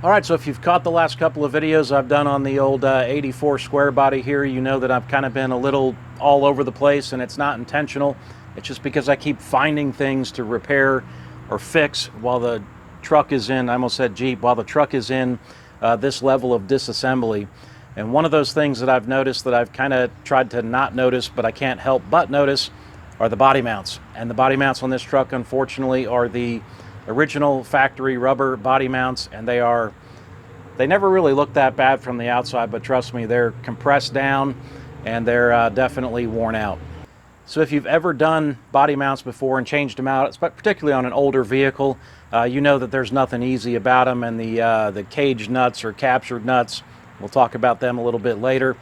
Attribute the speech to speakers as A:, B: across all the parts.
A: All right, so if you've caught the last couple of videos I've done on the old 84 Square Body here, you know that I've kind of been a little all over the place, and it's not intentional. It's just because I keep finding things to repair or fix while the truck is in, I almost said Jeep, while the truck is in this level of disassembly. And one of those things that I've noticed that I've kind of tried to not notice, but I can't help but notice, are the body mounts. And the body mounts on this truck, unfortunately, are the original factory rubber body mounts, and they never really look that bad from the outside, but trust me, they're compressed down and they're definitely worn out. So if you've ever done body mounts before and changed them out, particularly on an older vehicle, you know that there's nothing easy about them, and the cage nuts or captured nuts, we'll talk about them a little bit later,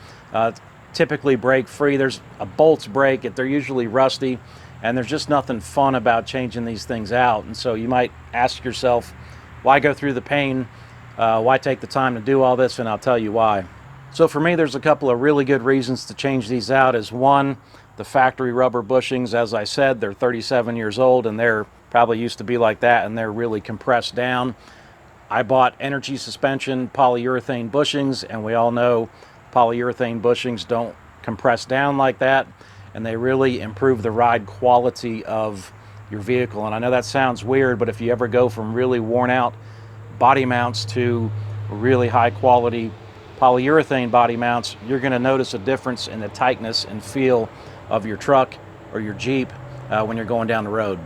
A: typically break free. There's a bolts break, they're usually rusty, and there's just nothing fun about changing these things out. And so you might ask yourself, why go through the pain? Why take the time to do all this? And I'll tell you why. So for me, there's a couple of really good reasons to change these out. Is one, the factory rubber bushings, as I said, they're 37 years old, and they're probably used to be like that, and they're really compressed down. I bought energy suspension polyurethane bushings, and we all know polyurethane bushings don't compress down like that, and they really improve the ride quality of your vehicle. And I know that sounds weird, but if you ever go from really worn out body mounts to really high quality polyurethane body mounts, you're going to notice a difference in the tightness and feel of your truck or your Jeep when you're going down the road.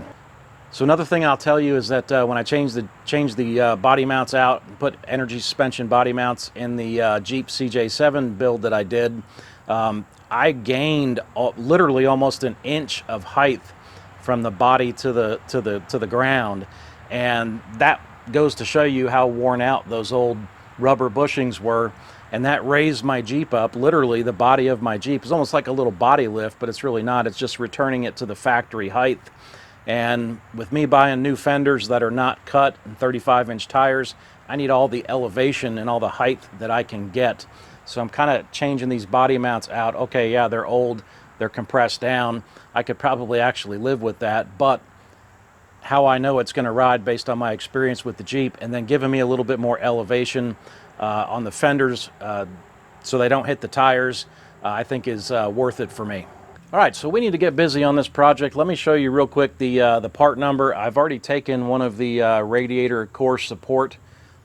A: So another thing I'll tell you is that when I changed the body mounts out and put energy suspension body mounts in the Jeep CJ7 build that I did, I gained literally almost an inch of height from the body to the ground, and that goes to show you how worn out those old rubber bushings were. And that raised my Jeep up. Literally, the body of my Jeep is almost like a little body lift, but it's really not. It's just returning it to the factory height. And with me buying new fenders that are not cut and 35-inch tires, I need all the elevation and all the height that I can get. So I'm kind of changing these body mounts out. Okay, yeah, they're old, they're compressed down. I could probably actually live with that, but how I know it's going to ride based on my experience with the Jeep, and then giving me a little bit more elevation on the fenders so they don't hit the tires, I think is worth it for me. All right, so we need to get busy on this project. Let me show you real quick the part number. I've already taken one of the radiator core support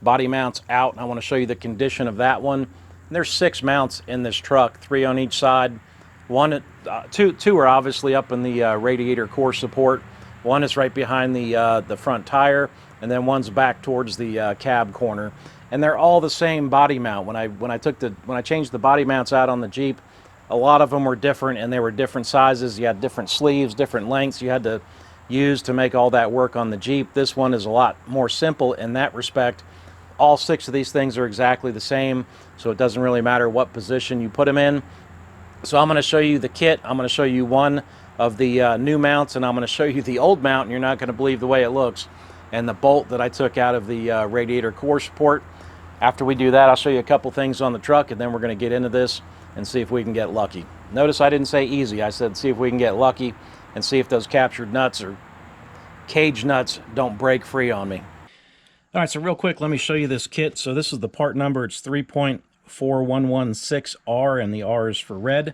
A: body mounts out, and I want to show you the condition of that one. And there's 6 mounts in this truck, 3 on each side. Two are obviously up in the radiator core support. One is right behind the front tire, and then one's back towards the cab corner. And they're all the same body mount. When I changed the body mounts out on the Jeep, a lot of them were different, and they were different sizes. You had different sleeves, different lengths you had to use to make all that work on the Jeep. This one is a lot more simple in that respect. All 6 of these things are exactly the same, so it doesn't really matter what position you put them in. So I'm going to show you the kit. I'm going to show you one of the new mounts, and I'm going to show you the old mount, and you're not going to believe the way it looks, and the bolt that I took out of the radiator core support. After we do that, I'll show you a couple things on the truck, and then we're going to get into this and see if we can get lucky. Notice I didn't say easy. I said see if we can get lucky and see if those captured nuts or cage nuts don't break free on me. All right, so real quick, let me show you this kit. So this is the part number. It's 3.4116R, and the R is for red.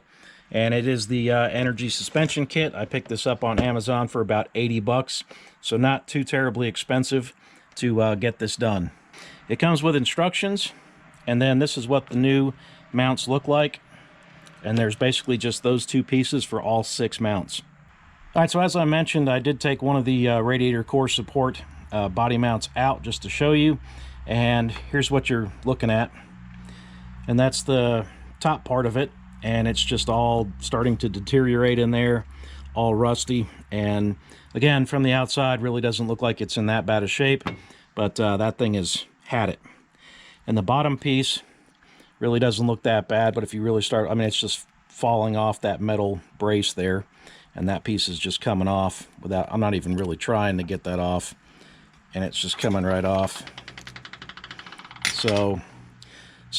A: And it is the energy suspension kit. I picked this up on Amazon for about 80 bucks, so not too terribly expensive to get this done. It comes with instructions, and then this is what the new mounts look like. And there's basically just those 2 pieces for all 6 mounts. All right, so as I mentioned, I did take one of the radiator core support body mounts out just to show you. And here's what you're looking at. And that's the top part of it. And it's just all starting to deteriorate in there, all rusty. And again, from the outside, really doesn't look like it's in that bad a shape, but that thing has had it. And the bottom piece really doesn't look that bad, but if you really start, I mean, it's just falling off that metal brace there, and that piece is just coming off without, I'm not even really trying to get that off, and it's just coming right off. So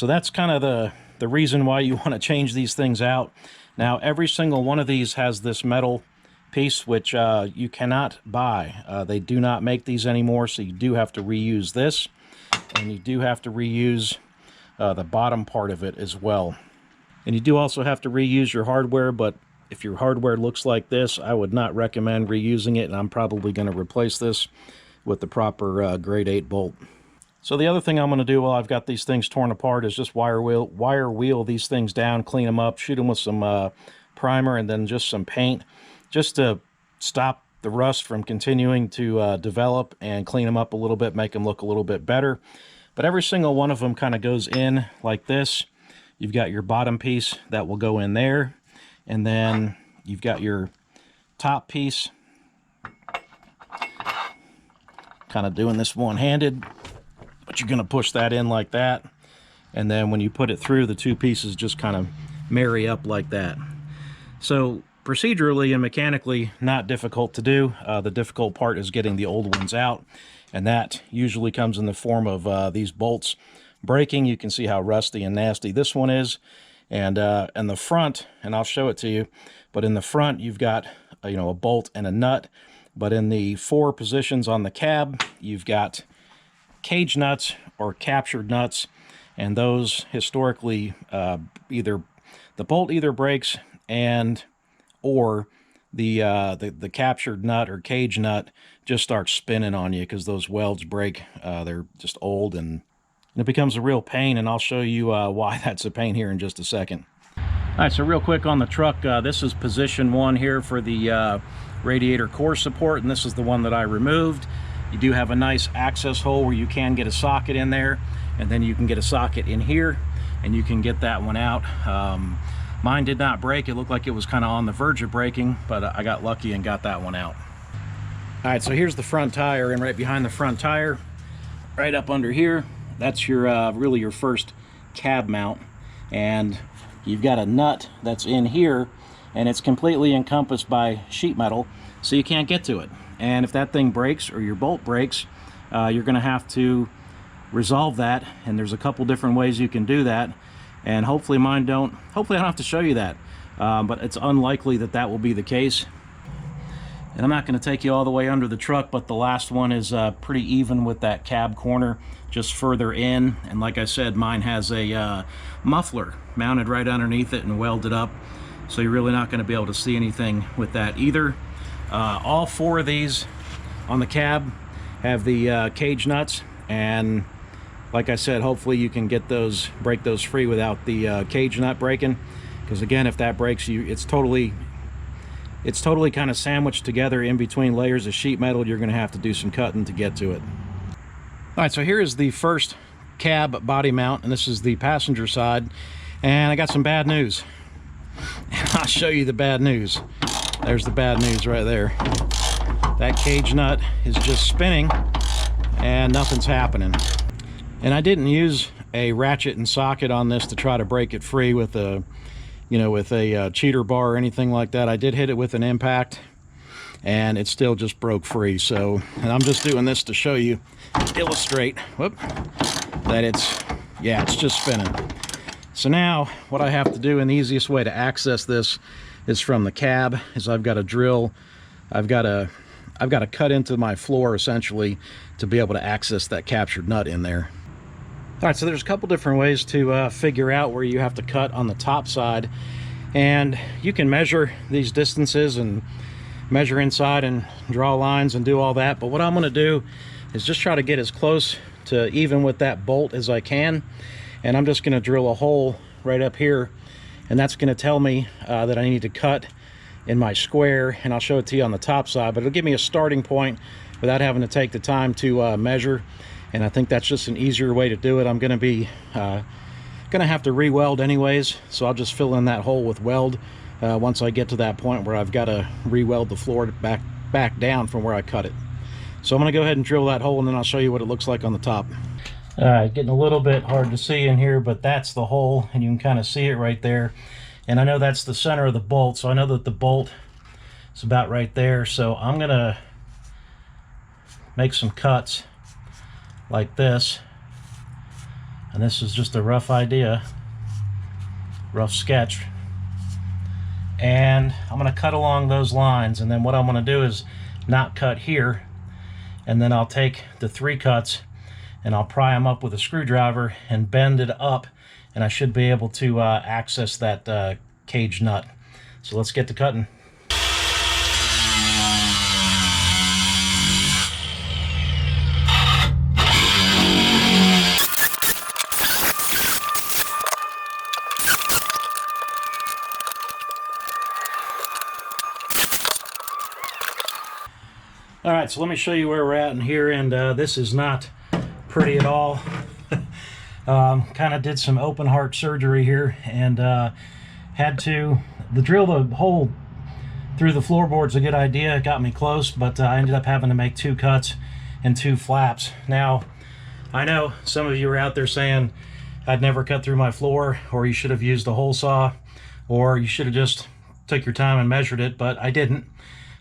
A: that's kind of the reason why you want to change these things out. Now, every single one of these has this metal piece, which you cannot buy. They do not make these anymore, so you do have to reuse this. and you do have to reuse the bottom part of it as well. And you do also have to reuse your hardware, but if your hardware looks like this, I would not recommend reusing it, and I'm probably going to replace this with the proper grade 8 bolt. So the other thing I'm going to do while I've got these things torn apart is just wire wheel these things down, clean them up, shoot them with some primer and then just some paint, just to stop the rust from continuing to develop, and clean them up a little bit, make them look a little bit better. But every single one of them kind of goes in like this. You've got your bottom piece that will go in there, and then you've got your top piece. Kind of doing this one-handed, but you're going to push that in like that, and then when you put it through, the two pieces just kind of marry up like that. So procedurally and mechanically, not difficult to do. The difficult part is getting the old ones out, and that usually comes in the form of these bolts breaking. You can see how rusty and nasty this one is, and the front, and I'll show it to you, but in the front you've got a bolt and a nut, but in the 4 positions on the cab you've got cage nuts or captured nuts, and those historically either the bolt breaks or the captured nut or cage nut just starts spinning on you because those welds break. They're just old, and it becomes a real pain, and I'll show you why that's a pain here in just a second. All right, so real quick on the truck, this is position 1 here for the radiator core support, and this is the one that I removed. You do have a nice access hole where you can get a socket in there, and then you can get a socket in here, and you can get that one out. Mine did not break. It looked like it was kind of on the verge of breaking, but I got lucky and got that one out. All right, so here's the front tire, and right behind the front tire, right up under here, that's your really your first cab mount, and you've got a nut that's in here, and it's completely encompassed by sheet metal, so you can't get to it. And if that thing breaks or your bolt breaks, you're going to have to resolve that, and there's a couple different ways you can do that, and hopefully I don't have to show you that, but it's unlikely that that will be the case. And I'm not going to take you all the way under the truck, but the last one is pretty even with that cab corner just further in, and like I said, mine has a muffler mounted right underneath it and welded up, so you're really not going to be able to see anything with that either. All 4 of these on the cab have the cage nuts, and like I said, hopefully you can break those free without the cage nut breaking, because again, if that breaks, it's totally kind of sandwiched together in between layers of sheet metal. You're going to have to do some cutting to get to it. All right, so here is the first cab body mount, and this is the passenger side, and I got some bad news. And I'll show you the bad news. There's the bad news right there. That cage nut is just spinning and nothing's happening. And I didn't use a ratchet and socket on this to try to break it free with a cheater bar or anything like that. I did hit it with an impact, and it still just broke free. So, and I'm just doing this to show you, illustrate, that it's just spinning. So now what I have to do, and the easiest way to access this is from the cab, is I've got to drill, I've got to cut into my floor essentially to be able to access that captured nut in there. All right, so there's a couple different ways to figure out where you have to cut on the top side, and you can measure these distances and measure inside and draw lines and do all that, but what I'm going to do is just try to get as close to even with that bolt as I can, and I'm just going to drill a hole right up here, and that's going to tell me that I need to cut in my square, and I'll show it to you on the top side, but it'll give me a starting point without having to take the time to measure. And I think that's just an easier way to do it. I'm going to be have to re-weld anyways, so I'll just fill in that hole with weld once I get to that point where I've got to re-weld the floor back down from where I cut it. So I'm going to go ahead and drill that hole, and then I'll show you what it looks like on the top. All right, getting a little bit hard to see in here, but that's the hole, and you can kind of see it right there. And I know that's the center of the bolt, so I know that the bolt is about right there. So I'm going to make some cuts like this, and this is just a rough idea, rough sketch, and I'm going to cut along those lines, and then what I'm going to do is not cut here, and then I'll take the 3 cuts and I'll pry them up with a screwdriver and bend it up, and I should be able to access that cage nut. So let's get to cutting. All right, so let me show you where we're at in here, and this is not pretty at all. Kind of did some open heart surgery here, and had to drill the hole through the floorboards. A good idea. It got me close, but I ended up having to make 2 cuts and 2 flaps. Now, I know some of you are out there saying I'd never cut through my floor, or you should have used a hole saw, or you should have just took your time and measured it, but I didn't.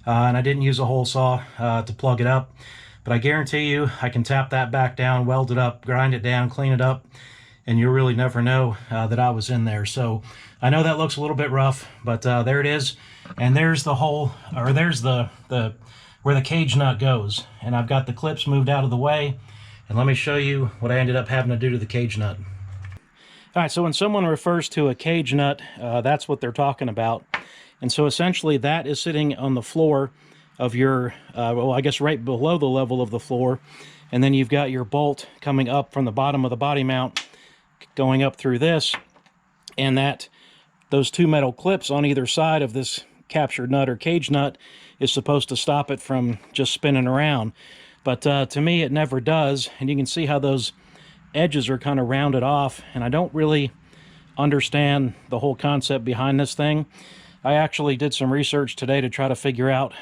A: And I didn't use a hole saw to plug it up, but I guarantee you I can tap that back down, weld it up, grind it down, clean it up, and you'll really never know that I was in there. So I know that looks a little bit rough, but there it is, and there's the hole, or there's the where the cage nut goes, and I've got the clips moved out of the way, and let me show you what I ended up having to do to the cage nut. All right, so when someone refers to a cage nut, that's what they're talking about. And so essentially that is sitting on the floor of your, well, I guess right below the level of the floor. And then you've got your bolt coming up from the bottom of the body mount, going up through this. And those 2 metal clips on either side of this captured nut or cage nut is supposed to stop it from just spinning around. But to me, it never does. And you can see how those edges are kind of rounded off. And I don't really understand the whole concept behind this thing. I actually did some research today to try to figure out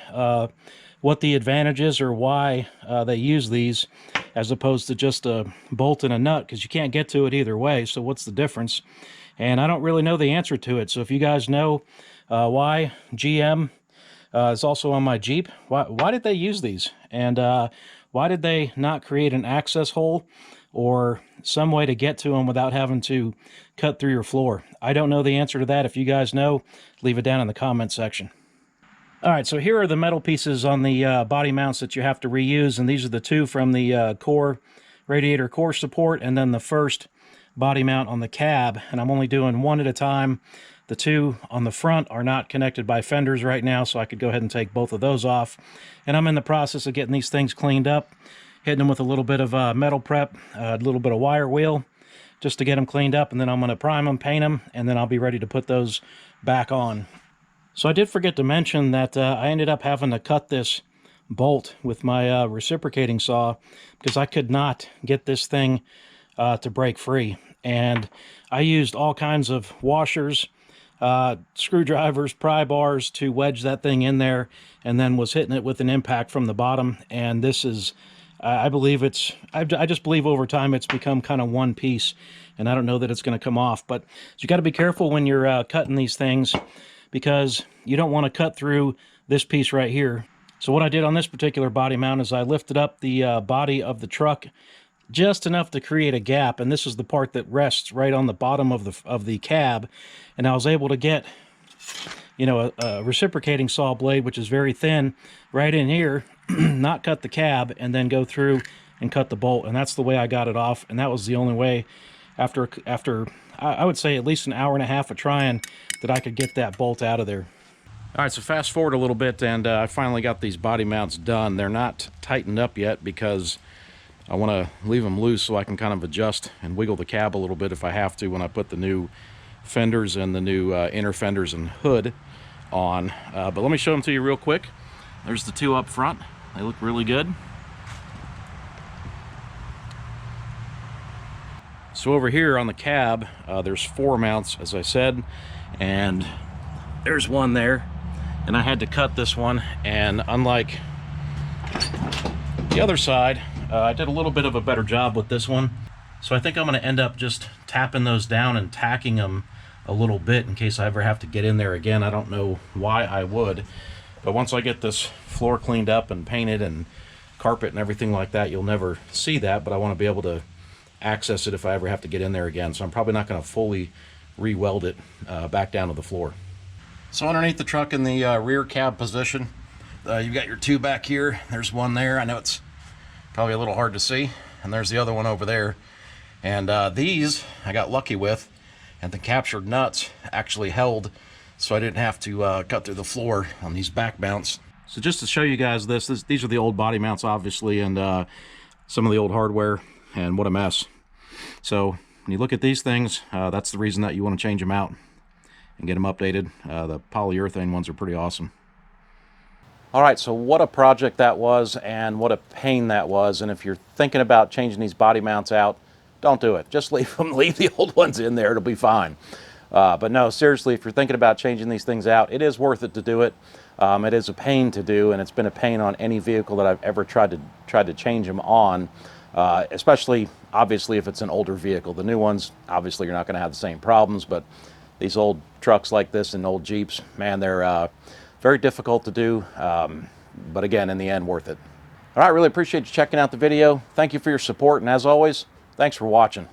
A: what the advantage is, or why they use these as opposed to just a bolt and a nut, because you can't get to it either way. So what's the difference? And I don't really know the answer to it. So if you guys know why, GM is also on my Jeep, why did they use these? And why did they not create an access hole or some way to get to them without having to cut through your floor? I don't know the answer to that. If you guys know, leave it down in the comment section. All right, so here are the metal pieces on the body mounts that you have to reuse, and these are the 2 from the radiator core support, and then the first body mount on the cab, and I'm only doing 1 at a time. The 2 on the front are not connected by fenders right now, so I could go ahead and take both of those off. And I'm in the process of getting these things cleaned up, hitting them with a little bit of metal prep, a little bit of wire wheel, just to get them cleaned up, and then I'm going to prime them, paint them, and then I'll be ready to put those back on. So I did forget to mention that I ended up having to cut this bolt with my reciprocating saw, because I could not get this thing to break free. And I used all kinds of washers, screwdrivers, pry bars to wedge that thing in there, and then was hitting it with an impact from the bottom. And this is, I just believe over time it's become kind of one piece, and I don't know that it's going to come off. But you got to be careful when you're cutting these things, because you don't want to cut through this piece right here. So what I did on this particular body mount is I lifted up the body of the truck just enough to create a gap, and this is the part that rests right on the bottom of the cab, and I was able to get, you know, a reciprocating saw blade, which is very thin, right in here, not cut the cab, and then go through and cut the bolt. And that's the way I got it off, and that was the only way, after I would say at least an hour and a half of trying, that I could get that bolt out of there. All right, so fast forward a little bit, and I finally got these body mounts done. They're not tightened up yet because I want to leave them loose so I can kind of adjust and wiggle the cab a little bit if I have to when I put the new fenders and the new inner fenders and hood on. But let me show them to you real quick. There's the 2 up front. They look really good. So over here on the cab, there's 4 mounts, as I said, and there's one there. And I had to cut this one, and unlike the other side, I did a little bit of a better job with this one. So I think I'm going to end up just tapping those down and tacking them a little bit in case I ever have to get in there again. I don't know why I would, but once I get this floor cleaned up and painted and carpet and everything like that, you'll never see that, but I want to be able to access it if I ever have to get in there again. So I'm probably not going to fully re-weld it back down to the floor. So underneath the truck in the rear cab position, you've got your 2 back here. There's one there. I know it's probably a little hard to see, and there's the other one over there. And these I got lucky with, and the captured nuts actually held, so I didn't have to cut through the floor on these back mounts. So just to show you guys these are the old body mounts, obviously, and some of the old hardware, and what a mess. So when you look at these things, that's the reason that you want to change them out and get them updated. The polyurethane ones are pretty awesome. All right, so what a project that was, and what a pain that was. And if you're thinking about changing these body mounts out, don't do it. Just leave them, leave the old ones in there, it'll be fine. But no, seriously, if you're thinking about changing these things out, it is worth it to do it. It is a pain to do, and it's been a pain on any vehicle that I've ever tried to change them on, especially, obviously, if it's an older vehicle. The new ones, obviously, you're not going to have the same problems, but these old trucks like this and old Jeeps, man, they're very difficult to do, but again, in the end, worth it. All right, really appreciate you checking out the video. Thank you for your support, and as always, thanks for watching.